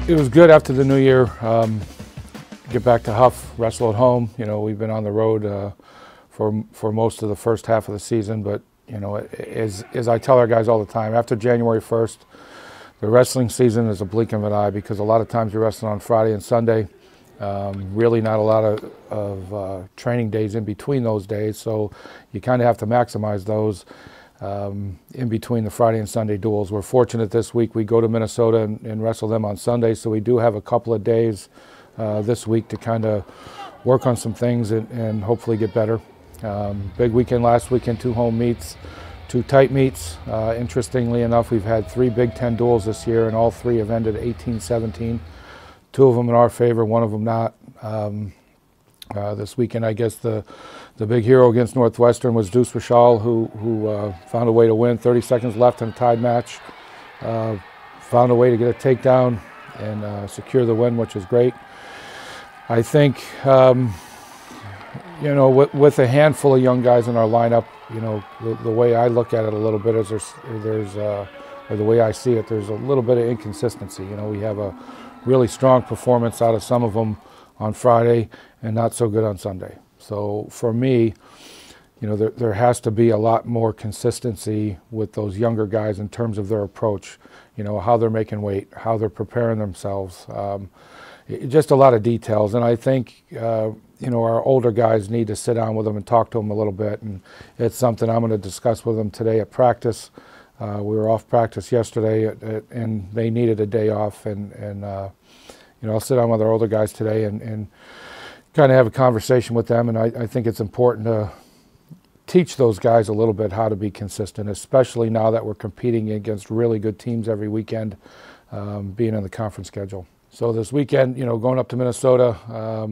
It was good after the new year. Get back to Huff, wrestle at home. You know, we've been on the road for most of the first half of the season, but you know, as I tell our guys all the time, after January 1st, the wrestling season is a blink of an eye because a lot of times you're wrestling on Friday and Sunday. Really not a lot of training days in between those days, so you kind of have to maximize those in between the Friday and Sunday duels. We're fortunate this week we go to Minnesota and wrestle them on Sunday, so we do have a couple of days this week to kind of work on some things and hopefully get better. Big weekend last weekend, 2 home meets, 2 tight meets. Interestingly enough, we've had 3 Big Ten duels this year, and all 3 have ended 18-17. 2 of them in our favor, 1 of them not. This weekend, I guess the big hero against Northwestern was Deuce Rashal, who found a way to win. 30 seconds left in a tied match. Found a way to get a takedown and secure the win, which is great. I think, you know, with a handful of young guys in our lineup, you know, the way I look at it a little bit is or the way I see it, there's a little bit of inconsistency. You know, we have a really strong performance out of some of them on Friday and not so good on Sunday. So for me, you know, there has to be a lot more consistency with those younger guys in terms of their approach, you know, how they're making weight, how they're preparing themselves, just a lot of details. And I think, you know, our older guys need to sit down with them and talk to them a little bit, and it's something I'm going to discuss with them today at practice. We were off practice yesterday, and they needed a day off, and you know, I'll sit down with our older guys today and kind of have a conversation with them, and I think it's important to teach those guys a little bit how to be consistent, especially now that we're competing against really good teams every weekend, being in the conference schedule. So this weekend, you know, going up to Minnesota,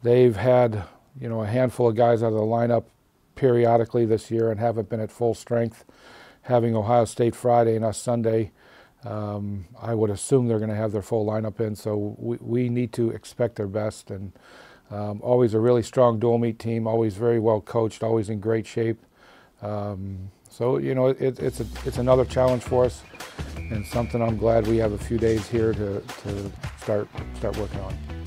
they've had, you know, a handful of guys out of the lineup periodically this year and haven't been at full strength. Having Ohio State Friday and us Sunday, I would assume they're going to have their full lineup in, so we need to expect their best. And always a really strong dual meet team, always very well coached, always in great shape. So you know, it's another challenge for us, and something I'm glad we have a few days here to start working on.